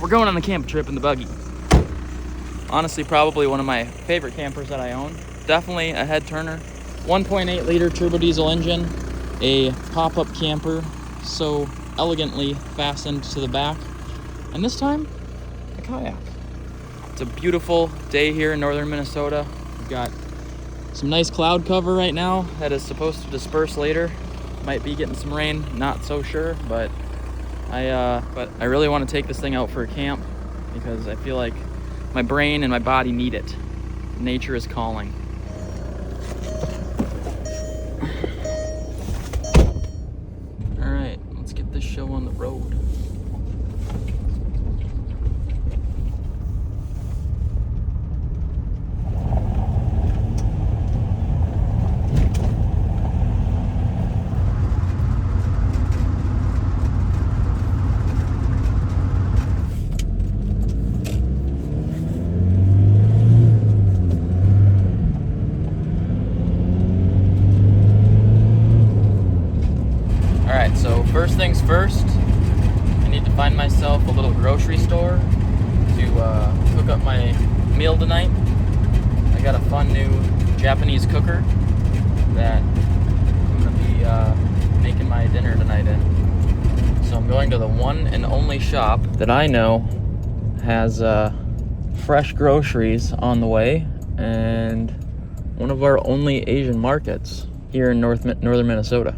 We're going on the camp trip in the buggy. Honestly, probably one of my favorite campers that I own. Definitely a head turner. 1.8 liter turbo diesel engine, a pop-up camper, so elegantly fastened to the back. And this time, a kayak. It's a beautiful day here in northern Minnesota. We've got some nice cloud cover right now that is supposed to disperse later. Might be getting some rain, not so sure, but I really want to take this thing out for a camp because I feel like my brain and my body need it. Nature is calling. All right, let's get this show on the road. So first things first, I need to find myself a little grocery store to cook up my meal tonight. I got a fun new Japanese cooker that I'm going to be making my dinner tonight in. So I'm going to the one and only shop that I know has fresh groceries on the way, and one of our only Asian markets here in northern Minnesota.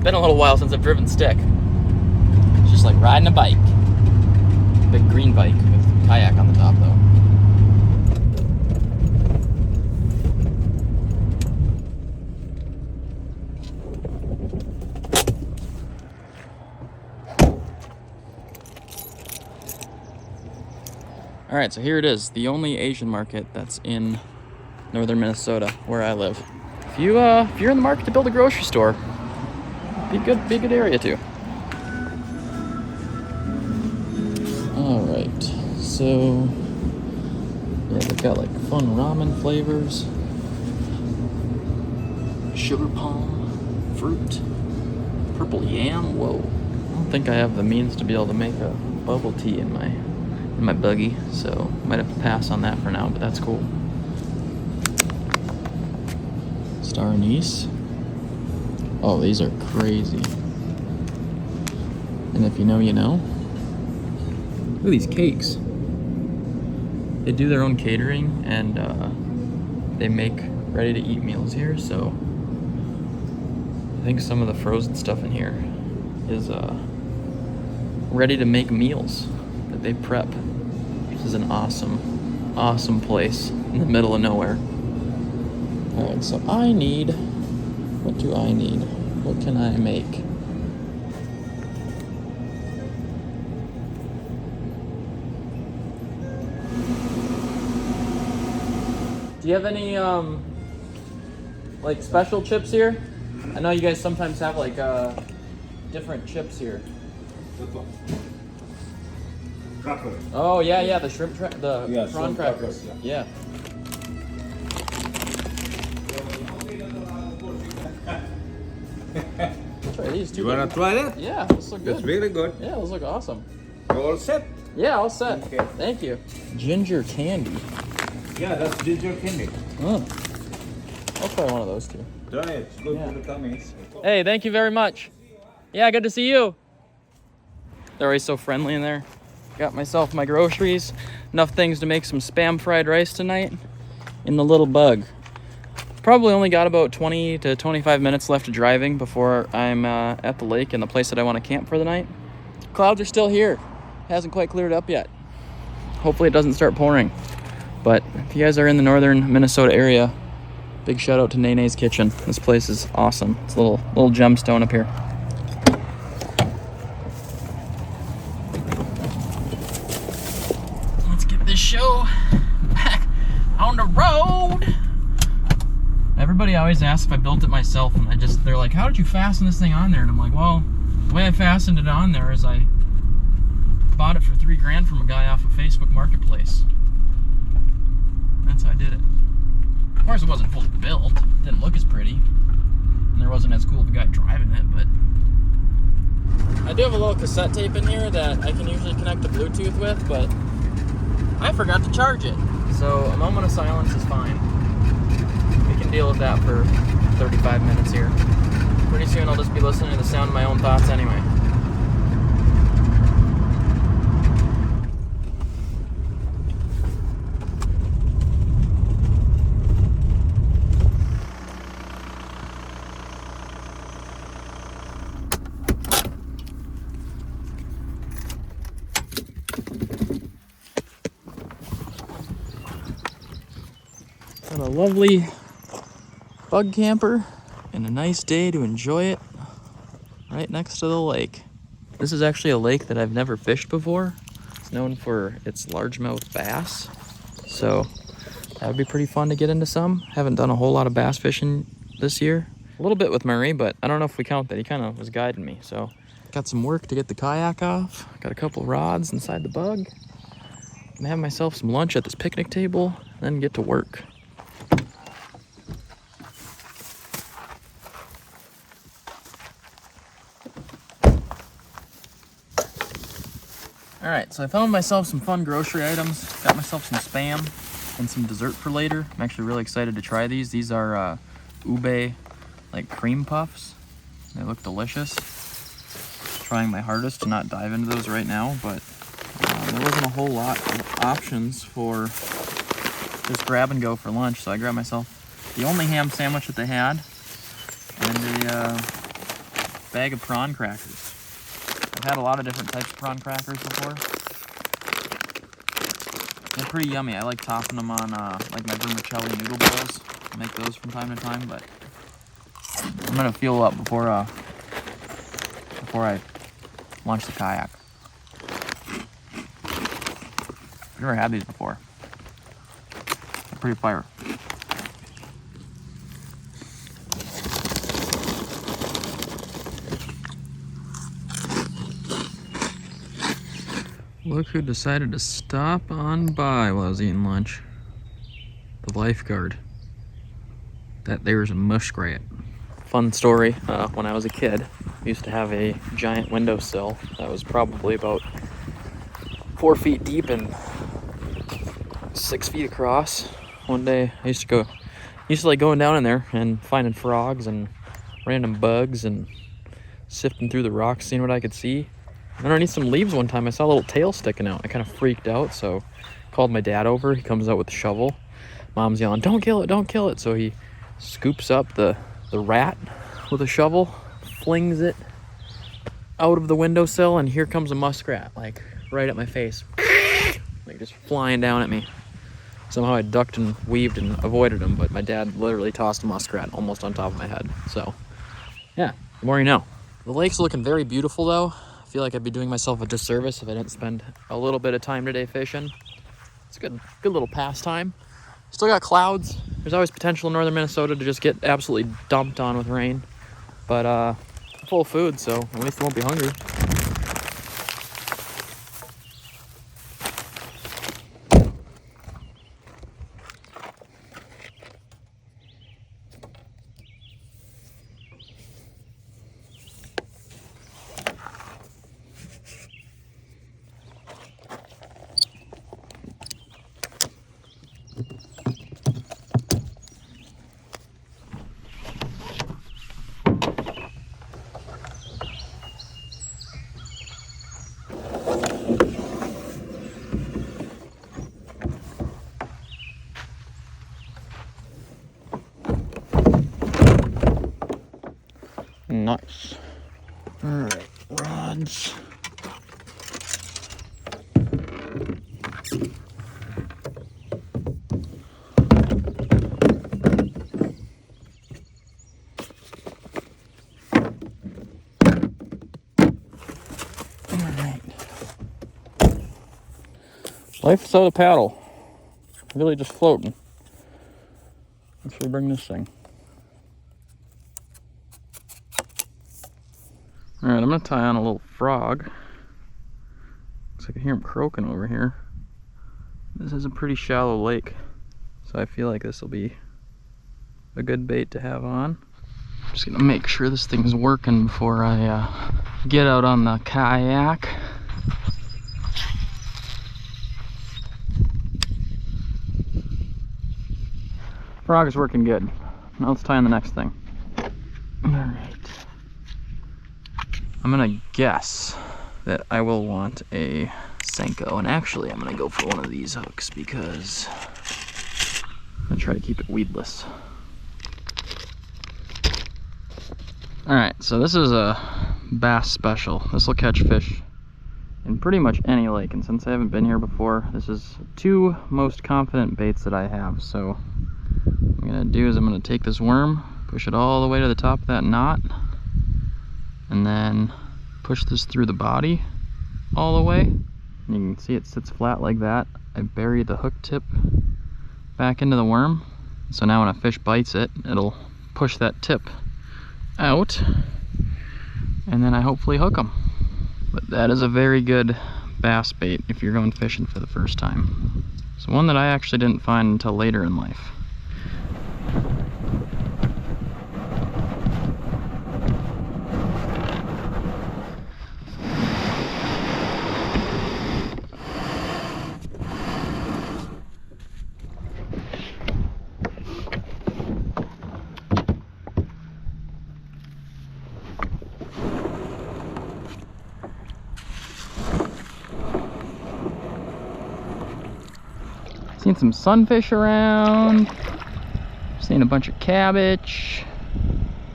Been a little while since I've driven stick. It's just like riding a bike. Big green bike with kayak on the top though. All right, so here it is, the only Asian market that's in northern Minnesota where I live. If you're in the market to build a grocery store, be a good area too. All right, so yeah, they've got like fun ramen flavors, sugar palm, fruit, purple yam. Whoa, I don't think I have the means to be able to make a bubble tea in my buggy, so might have to pass on that for now. But that's cool. Star anise. Oh, these are crazy. And if you know, you know. Look at these cakes. They do their own catering, and they make ready-to-eat meals here, so I think some of the frozen stuff in here is ready-to-make meals that they prep. This is an awesome place in the middle of nowhere. All right, so what do I need? What can I make? Do you have any like special chips here? I know you guys sometimes have like different chips here. Crackers. Oh yeah, the shrimp prawn crackers. Yeah. Try these too. You wanna try that? Yeah, those look good. That's really good. Yeah, those look awesome. You all set? Yeah, all set. Okay. Thank you. Ginger candy. Yeah, that's ginger candy. I'll try one of those too. Try it. It's good Yeah. for the tummies. Hey, thank you very much. Yeah, good to see you. They're always so friendly in there. Got myself my groceries. Enough things to make some Spam fried rice tonight in the little bug. probably only got about 20 to 25 minutes left of driving before I'm at the lake and the place that I want to camp for the night. Clouds are still here. Hasn't quite cleared up yet. Hopefully it doesn't start pouring. But if you guys are in the northern Minnesota area, big shout out to Nene's Kitchen. This place is awesome. It's a little gemstone up here. Let's get this show back on the road. Everybody always asks if I built it myself, and they're like, how did you fasten this thing on there? And I'm like, well, the way I fastened it on there is I bought it for $3,000 from a guy off of Facebook Marketplace. That's how I did it. Of course, it wasn't fully built. It didn't look as pretty. And there wasn't as cool of a guy driving it, but I do have a little cassette tape in here that I can usually connect to Bluetooth with, but I forgot to charge it. So a moment of silence is fine. We can deal with that for 35 minutes here. Pretty soon I'll just be listening to the sound of my own thoughts anyway. Got a lovely bug camper and a nice day to enjoy it right next to the lake. This is actually a lake that I've never fished before. It's known for its largemouth bass, so that would be pretty fun to get into some. Haven't done a whole lot of bass fishing this year. A little bit with Murray, but I don't know if we count that. He kind of was guiding me, so got some work to get the kayak off. Got a couple rods inside the bug. Gonna have myself some lunch at this picnic table, then get to work. Alright, so I found myself some fun grocery items. Got myself some Spam and some dessert for later. I'm actually really excited to try these. These are ube, like cream puffs. They look delicious. Trying my hardest to not dive into those right now, but there wasn't a whole lot of options for just grab and go for lunch, so I grabbed myself the only ham sandwich that they had and a bag of prawn crackers. I've had a lot of different types of prawn crackers before. They're pretty yummy. I like topping them on like my vermicelli noodle bowls. I make those from time to time, but I'm gonna fuel up before I launch the kayak. I've never had these before. They're pretty fire. Look who decided to stop on by while I was eating lunch. The lifeguard. That there's a muskrat. Fun story, when I was a kid, I used to have a giant windowsill that was probably about 4 feet deep and 6 feet across. One day I used to like going down in there and finding frogs and random bugs and sifting through the rocks, seeing what I could see. Underneath some leaves one time, I saw a little tail sticking out. I kind of freaked out, so called my dad over. He comes out with a shovel. Mom's yelling, "Don't kill it, don't kill it." So he scoops up the rat with a shovel, flings it out of the windowsill, and here comes a muskrat, like right at my face. Like just flying down at me. Somehow I ducked and weaved and avoided him, but my dad literally tossed a muskrat almost on top of my head. So, yeah, the more you know. The lake's looking very beautiful, though. I feel like I'd be doing myself a disservice if I didn't spend a little bit of time today fishing. It's a good little pastime. Still got clouds. There's always potential in northern Minnesota to just get absolutely dumped on with rain. But I'm full of food, so at least I won't be hungry. Nice. Alright, rods. Alright. Life without a paddle. Really just floating. Let's bring this thing. Alright, I'm gonna tie on a little frog. Looks like I hear him croaking over here. This is a pretty shallow lake, so I feel like this will be a good bait to have on. I'm just gonna make sure this thing's working before I get out on the kayak. Frog is working good. Now let's tie on the next thing. Alright. I'm gonna guess that I will want a Senko, and actually I'm gonna go for one of these hooks because I'm gonna try to keep it weedless. Alright, so this is a bass special. This will catch fish in pretty much any lake, and since I haven't been here before, this is two most confident baits that I have. So what I'm gonna do is I'm gonna take this worm, push it all the way to the top of that knot, and then push this through the body all the way. And you can see it sits flat like that. I bury the hook tip back into the worm, so now when a fish bites it, it'll push that tip out, and then I hopefully hook them. But that is a very good bass bait if you're going fishing for the first time. It's one that I actually didn't find until later in life. Seen some sunfish around, seen a bunch of cabbage,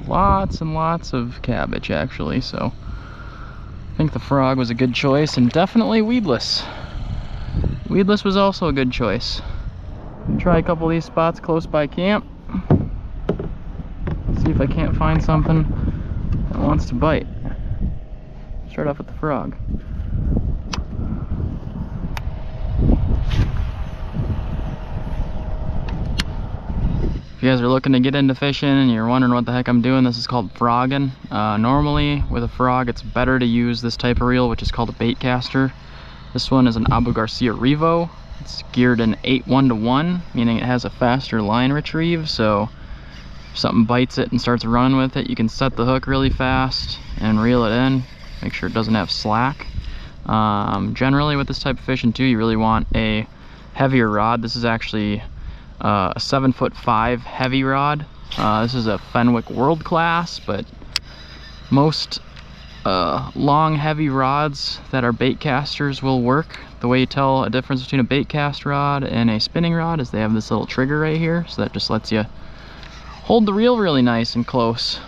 lots and lots of cabbage actually, so I think the frog was a good choice, and definitely weedless. Weedless was also a good choice. I'm gonna try a couple of these spots close by camp, see if I can't find something that wants to bite. Start off with the frog. If you guys are looking to get into fishing and you're wondering what the heck I'm doing, this is called frogging. Normally with a frog it's better to use this type of reel, which is called a bait caster. This one is an Abu Garcia Revo. It's geared in 8:1:1, meaning it has a faster line retrieve, so if something bites it and starts running with it, you can set the hook really fast and reel it in. Make sure it doesn't have slack. Generally with this type of fishing too, you really want a heavier rod. This is actually a 7'5" heavy rod. This is a Fenwick World Class, but most long heavy rods that are bait casters will work. The way you tell a difference between a bait cast rod and a spinning rod is they have this little trigger right here, so that just lets you hold the reel really nice and close.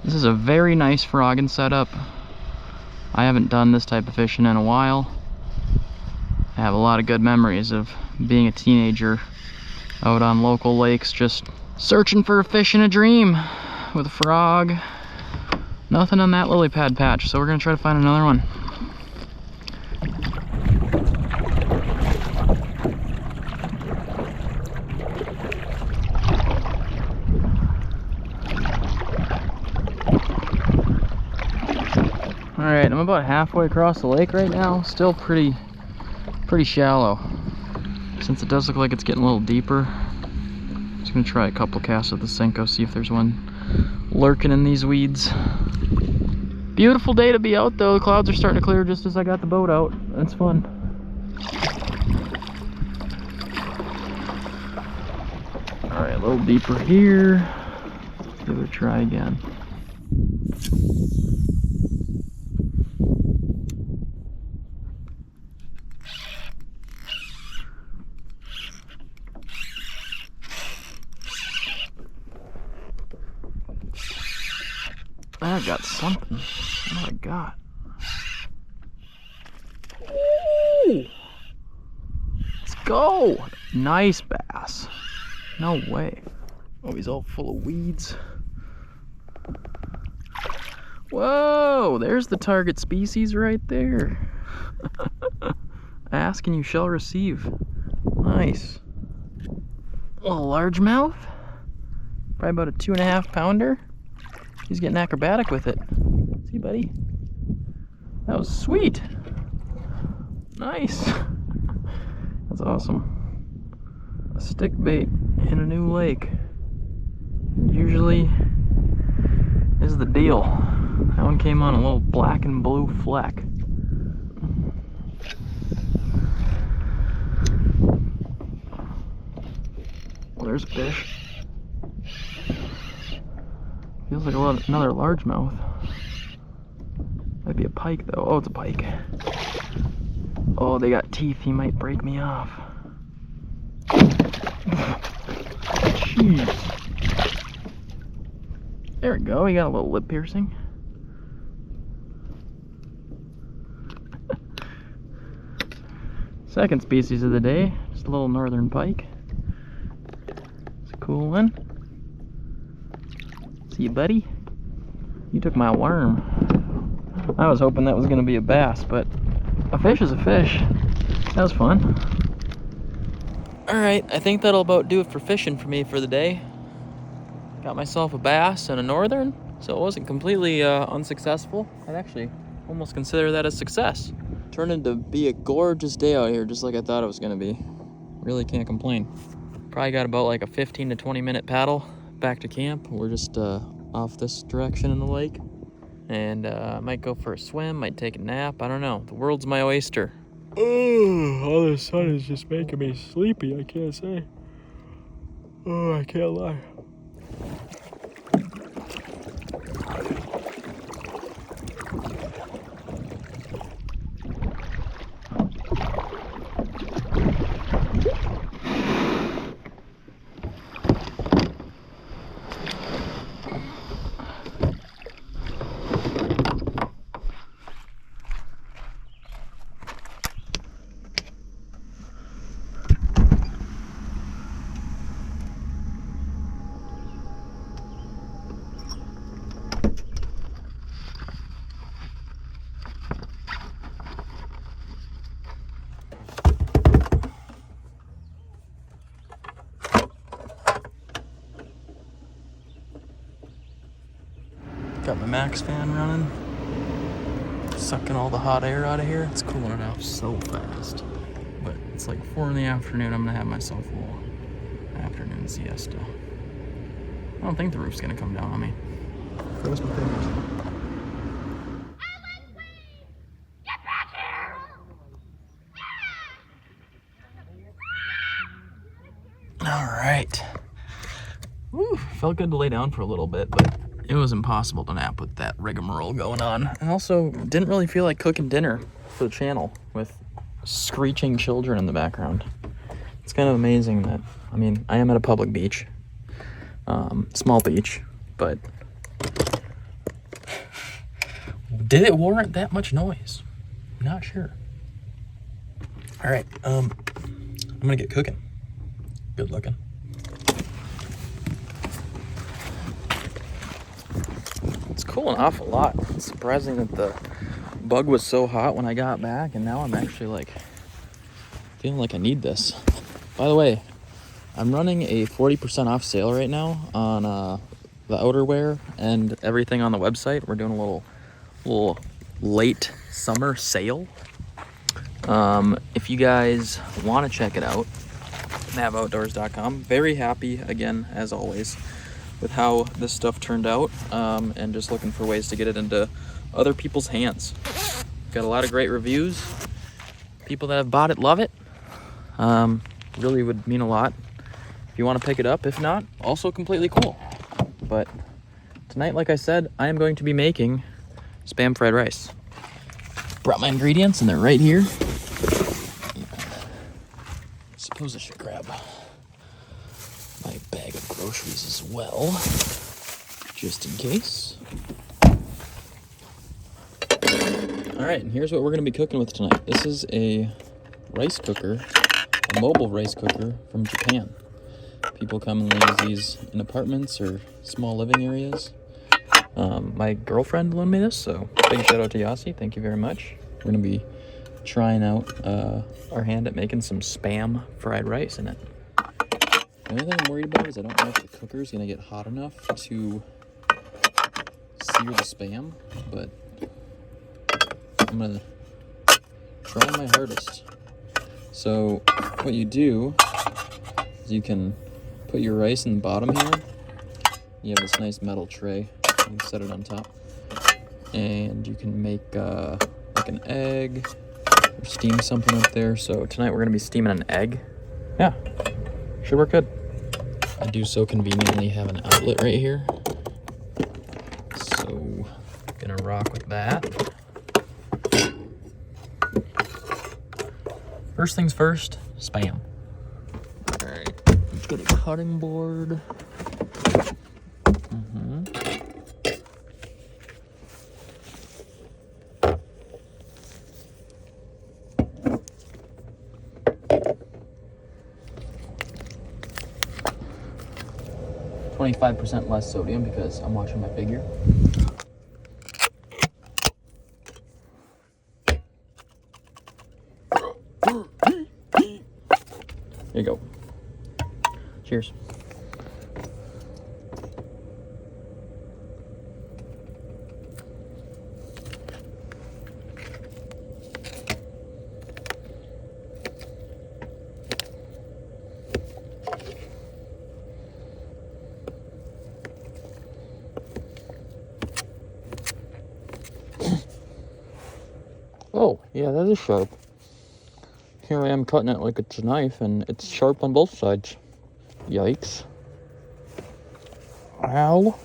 This is a very nice frogging setup. I haven't done this type of fishing in a while. I have a lot of good memories of being a teenager out on local lakes just searching for a fish in a dream with a frog. Nothing on that lily pad patch, so we're gonna try to find another one. Alright, I'm about halfway across the lake right now. Still pretty shallow. Since it does look like it's getting a little deeper, I'm just gonna try a couple casts with the Senko, see if there's one lurking in these weeds. Beautiful day to be out though. The clouds are starting to clear just as I got the boat out. That's fun. Alright, a little deeper here. Let's give it a try again. I got something. What do I got? Ooh! Let's go! Nice bass. No way. Oh, he's all full of weeds. Whoa! There's the target species right there. Ask and you shall receive. Nice. A little largemouth. Probably about a 2.5 pounder. He's getting acrobatic with it. See, buddy? That was sweet. Nice. That's awesome. A stick bait in a new lake usually is the deal. That one came on a little black and blue fleck. Well, there's a fish. Feels like another largemouth. Might be a pike though. Oh, it's a pike. Oh, they got teeth. He might break me off. Jeez. There we go. He got a little lip piercing. Second species of the day. Just a little northern pike. It's a cool one. See you, buddy. You took my worm. I was hoping that was going to be a bass, but a fish is a fish. That was fun. Alright, I think that'll about do it for fishing for me for the day. Got myself a bass and a northern, so it wasn't completely unsuccessful. I'd actually almost consider that a success. Turned into be a gorgeous day out here, just like I thought it was going to be. Really can't complain. Probably got about like a 15 to 20 minute paddle back to camp. We're just off this direction in the lake. And I might go for a swim, might take a nap, I don't know. The world's my oyster. Oh, all the sun is just making me sleepy, I can't say. Oh, I can't lie. Got my max fan running, sucking all the hot air out of here. It's cooling off so fast. But it's like 4 in the afternoon. I'm gonna have myself a little afternoon siesta. I don't think the roof's gonna come down on me. Where's my fingers? Get back here! All right. Woo, felt good to lay down for a little bit, but it was impossible to nap with that rigmarole going on. I also didn't really feel like cooking dinner for the channel with screeching children in the background. It's kind of amazing that, I mean, I am at a public beach, small beach, but did it warrant that much noise? Not sure. All right, I'm gonna get cooking. Good looking. It's cooling off a lot. It's surprising that the bug was so hot when I got back, and now I'm actually like feeling like I need this. By the way, I'm running a 40% off sale right now on the outerwear and everything on the website. We're doing a little late summer sale. If you guys want to check it out, navoutdoors.com. Very happy again, as always, with how this stuff turned out, and just looking for ways to get it into other people's hands. Got a lot of great reviews. People that have bought it love it. Really would mean a lot if you want to pick it up. If not, also completely cool. But tonight, like I said, I am going to be making Spam fried rice. Brought my ingredients and they're right here. Suppose I should grab my bag of groceries as well, just in case. All right, and here's what we're gonna be cooking with tonight. This is a rice cooker, a mobile rice cooker from Japan. People commonly use these in apartments or small living areas. My girlfriend loaned me this, so big shout out to Yasi. Thank you very much. We're gonna be trying out our hand at making some Spam fried rice in it. The only thing I'm worried about is I don't know if the cooker's gonna get hot enough to sear the Spam, but I'm gonna try my hardest. So what you do is you can put your rice in the bottom here. You have this nice metal tray. You can set it on top. And you can make like an egg or steam something up there. So tonight we're gonna be steaming an egg. Yeah, should work good. I do so conveniently have an outlet right here. So gonna rock with that. First things first, Spam. All right, let's get a cutting board. 25% less sodium because I'm watching my figure. There you go. Cheers. Oh, yeah, that is sharp. Here I am cutting it like it's a knife, and it's sharp on both sides. Yikes. Ow.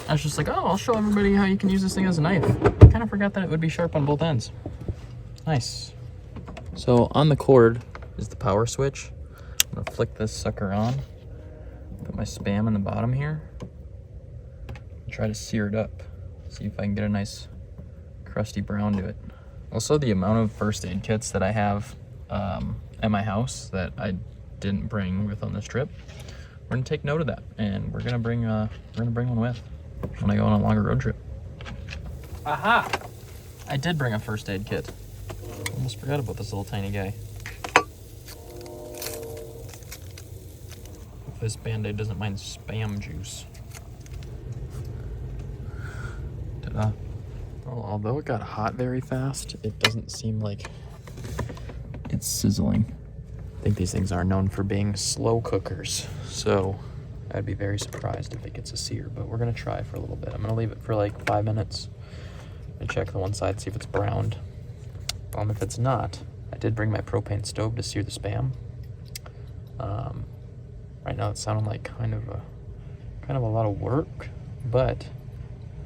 I was just like, oh, I'll show everybody how you can use this thing as a knife. I kind of forgot that it would be sharp on both ends. Nice. So on the cord is the power switch. I'm gonna flick this sucker on. Put my Spam in the bottom here. Try to sear it up. See if I can get a nice crusty brown to it. Also, the amount of first aid kits that I have at my house that I didn't bring with on this trip, we're gonna take note of that, and we're gonna bring one with when I go on a longer road trip. Aha! I did bring a first aid kit. Almost forgot about this little tiny guy. Hope this Band-Aid doesn't mind Spam juice. Ta-da. Well, although it got hot very fast, it doesn't seem like it's sizzling. I think these things are known for being slow cookers, so I'd be very surprised if it gets a sear, but we're gonna try for a little bit. I'm gonna leave it for like 5 minutes and check the one side, see if it's browned. If it's not, I did bring my propane stove to sear the Spam. Right now it sounded like kind of a lot of work, but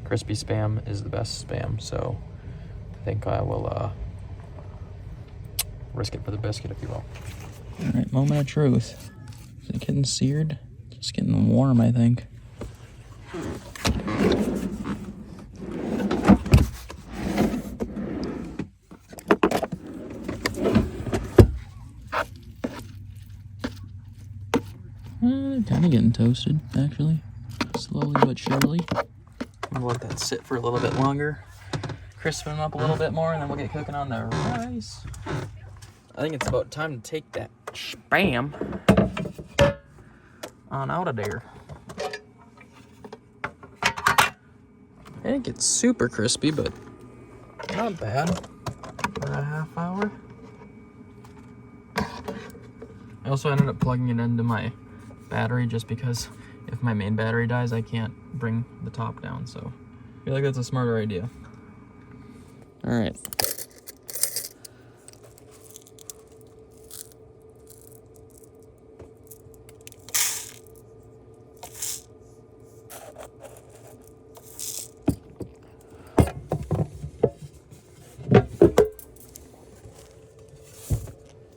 crispy Spam is the best Spam, so I think I will risk it for the biscuit, if you will. All right, moment of truth. Is it getting seared? It's getting warm, I think. Kind of getting toasted, actually. Slowly but surely. We'll let that sit for a little bit longer, crispen them up a little bit more, and then we'll get cooking on the rice. I think it's about time to take that Spam on out of there. It didn't get super crispy, but not bad for a half hour. I also ended up plugging it into my battery just because if my main battery dies, I can't bring the top down, so I feel like that's a smarter idea. All right.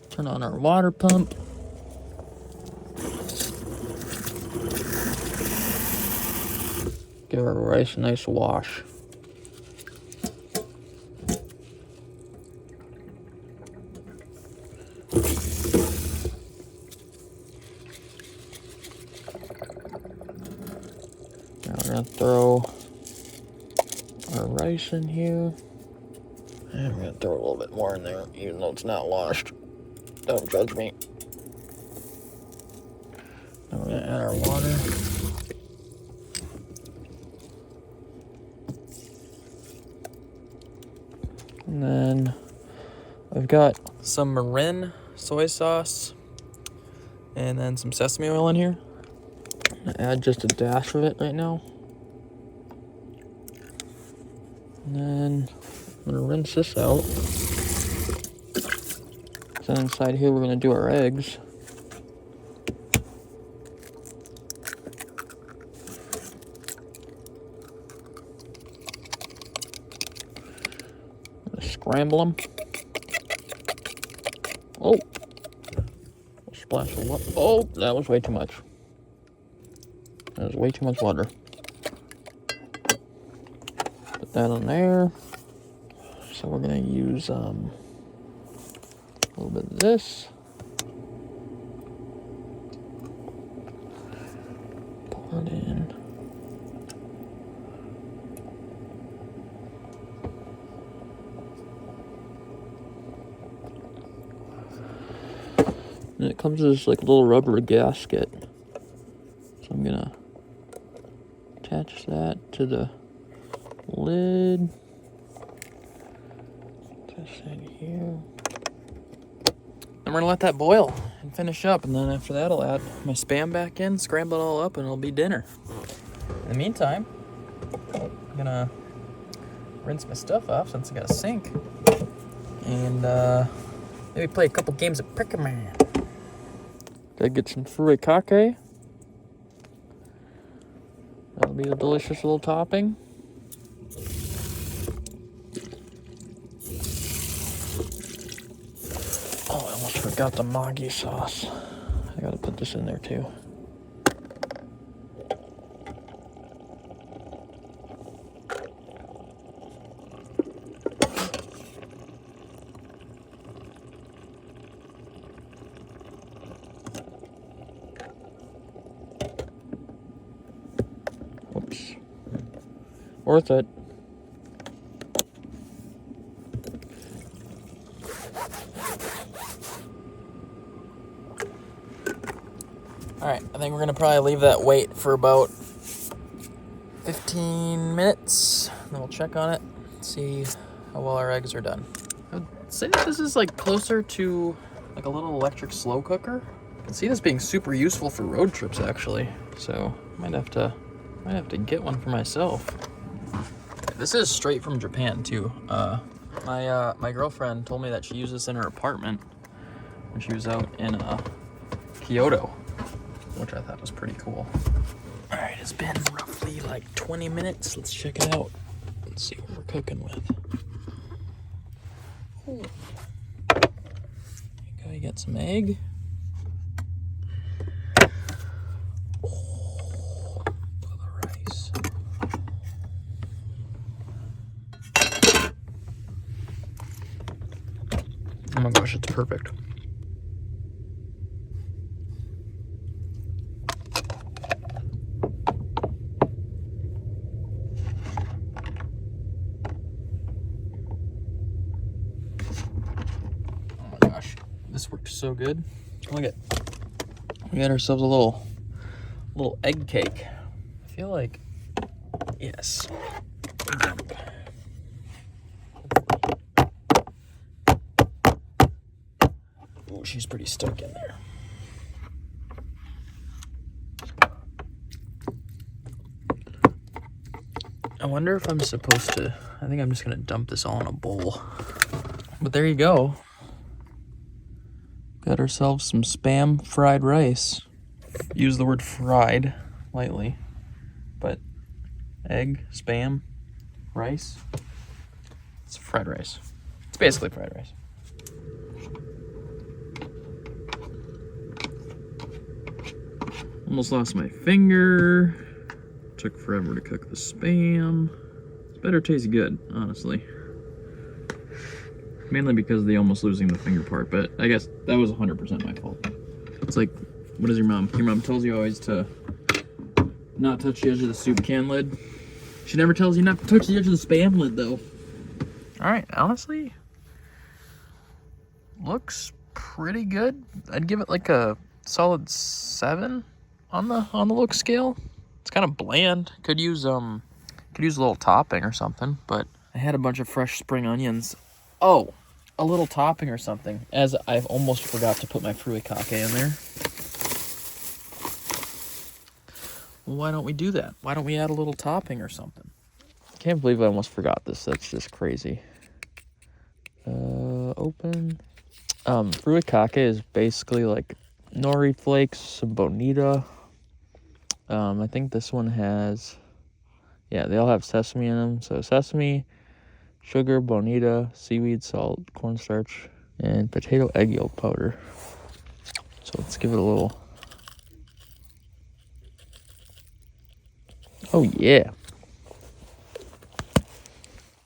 Turn on our water pump. Give our rice a nice wash. Now we're gonna throw our rice in here. And we're gonna throw a little bit more in there, even though it's not washed. Don't judge me. Now we're gonna add our water. And then I've got some Marin soy sauce and then some sesame oil in here. I'm gonna add just a dash of it right now. And then I'm gonna rinse this out. So inside here we're gonna do our eggs. Scramble them. Oh, splash of water. Oh, that was way too much. That was way too much water. Put that in there. So we're gonna use a little bit of this. Pour it in. And it comes with this like little rubber gasket. So I'm gonna attach that to the lid. Attach that here. And we're gonna let that boil and finish up. And then after that, I'll add my Spam back in, scramble it all up, and it'll be dinner. In the meantime, I'm gonna rinse my stuff off since I got a sink. And maybe play a couple games of Pick-a-Man. Gotta get some furikake. That'll be a delicious little topping. Oh, I almost forgot the Maggi sauce. I gotta put this in there too. Whoops. Worth it. Alright, I think we're gonna probably leave that wait for about 15 minutes. Then we'll check on it, see how well our eggs are done. I would say that this is like closer to like a little electric slow cooker. I can see this being super useful for road trips actually. So might have to get one for myself. This is straight from Japan too. My girlfriend told me that she used this in her apartment when she was out in Kyoto, which I thought was pretty cool. All right, it's been roughly like 20 minutes. Let's check it out. Let's see what we're cooking with. Ooh. There you go, you got some egg. Oh, for the rice. Oh my gosh, it's perfect. This worked so good. Look at, we got ourselves a little egg cake. I feel like, yes. Oh, she's pretty stuck in there. I wonder if I'm supposed to, I think I'm just gonna dump this all in a bowl. But there you go. Got ourselves some Spam fried rice. Use the word fried lightly, but egg, Spam, rice. It's fried rice. It's basically fried rice. Almost lost my finger. Took forever to cook the Spam. It better taste good, honestly. Mainly because of the almost losing the finger part, but I guess that was 100% my fault. It's like, what does your mom? Your mom tells you always to not touch the edge of the soup can lid. She never tells you not to touch the edge of the Spam lid, though. Alright, honestly, looks pretty good. I'd give it like a solid 7 on the look scale. It's kind of bland. Could use a little topping or something, but I had a bunch of fresh spring onions. Oh, a little topping or something, as I've almost forgot to put my furikake in there. Well, why don't we do that? Why don't we add a little topping or something? Can't believe I almost forgot this. That's just crazy. Open. Furikake is basically like nori flakes, some bonita. I think this one has, yeah, they all have sesame in them. So sesame, sugar, bonita, seaweed, salt, cornstarch, and potato egg yolk powder. So let's give it a little. Oh yeah.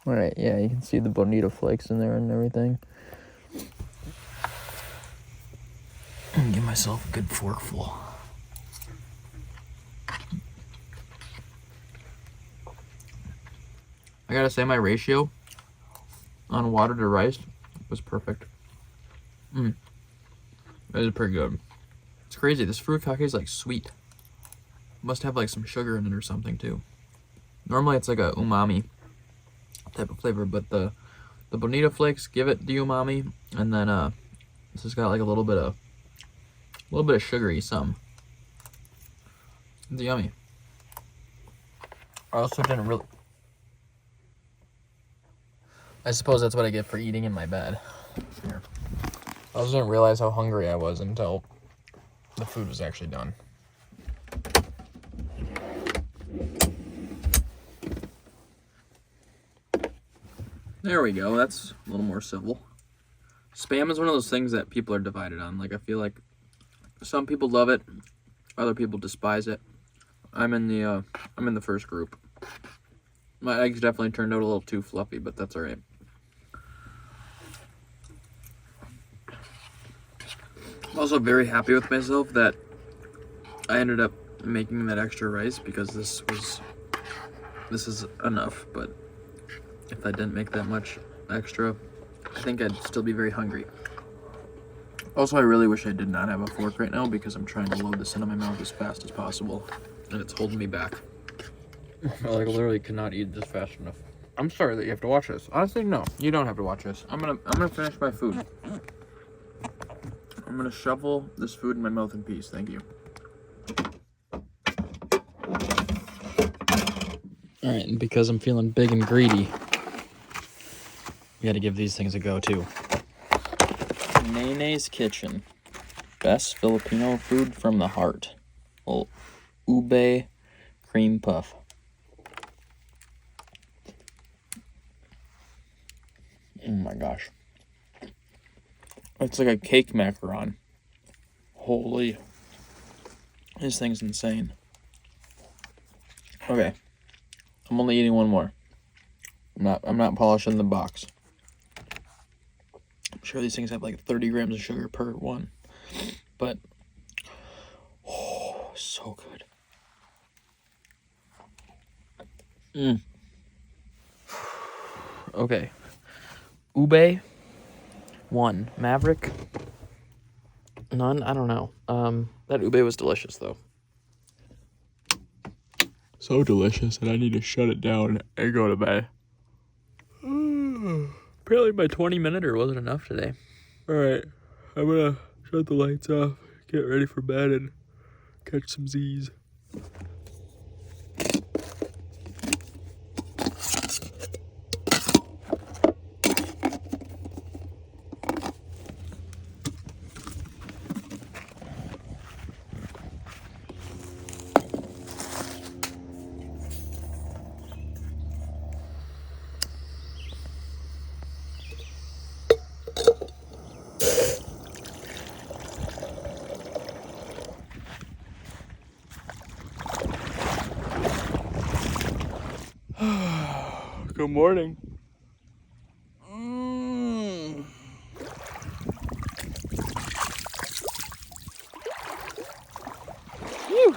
All right, yeah, you can see the bonita flakes in there and everything. Give myself a good forkful. I gotta say, my ratio on water to rice was perfect. That is pretty good. It's crazy. This furikake is like sweet. Must have like some sugar in it or something too. Normally it's like a umami type of flavor, but the bonita flakes give it the umami, and then this has got like a little bit of sugary some. It's yummy. I also didn't really. I suppose that's what I get for eating in my bed. Here. I also didn't realize how hungry I was until the food was actually done. There we go. That's a little more civil. Spam is one of those things that people are divided on. Like, I feel like some people love it, other people despise it. I'm in the first group. My eggs definitely turned out a little too fluffy, but that's all right. I'm also very happy with myself that I ended up making that extra rice, because this is enough, but if I didn't make that much extra, I think I'd still be very hungry. Also, I really wish I did not have a fork right now, because I'm trying to load this into my mouth as fast as possible, and it's holding me back. I like literally cannot eat this fast enough. I'm sorry that you have to watch this. Honestly, no, you don't have to watch this. I'm gonna finish my food. I'm gonna shovel this food in my mouth in peace. Thank you. All right, and because I'm feeling big and greedy, we gotta give these things a go too. Nene's Kitchen, best Filipino food from the heart. Little ube cream puff. Oh my gosh. It's like a cake macaron. Holy. This thing's insane. Okay. I'm only eating one more. I'm not polishing the box. I'm sure these things have like 30 grams of sugar per one. But oh, so good. Okay. Ube. 1. Mavrik. None. I don't know. That ube was delicious though. So delicious that I need to shut it down and go to bed. Apparently my 20-minute wasn't enough today. Alright. I'm gonna shut the lights off, get ready for bed, and catch some Z's. Good morning. Phew.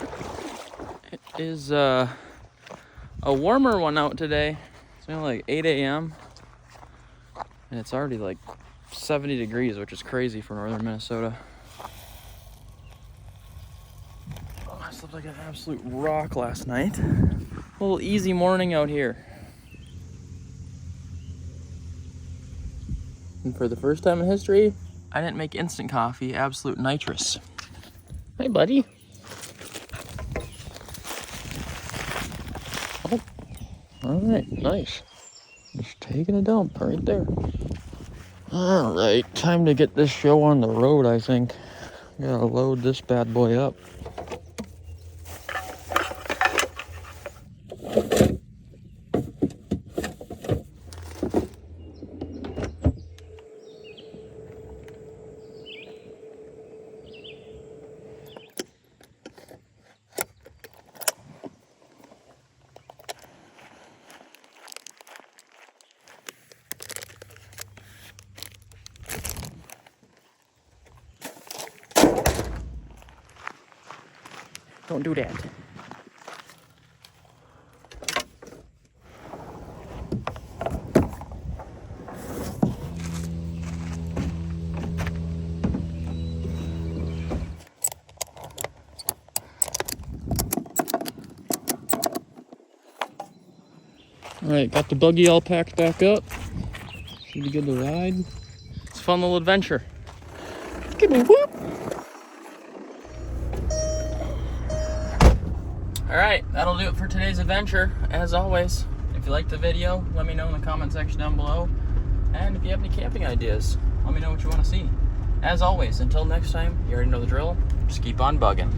It is a warmer one out today. It's only like 8 a.m. and it's already like 70 degrees, which is crazy for northern Minnesota. Oh, I slept like an absolute rock last night. A little easy morning out here. And for the first time in history, I didn't make instant coffee, absolute nitrous. Hey, buddy. Oh, all right, nice. Just taking a dump right there. All right, time to get this show on the road, I think. Gotta load this bad boy up. Don't do that. All right, got the buggy all packed back up. Should be good to ride. It's a fun little adventure. Give me whoop. All right, that'll do it for today's adventure. As always, if you liked the video, let me know in the comment section down below. And if you have any camping ideas, let me know what you want to see. As always, until next time, you already know the drill. Just keep on bugging.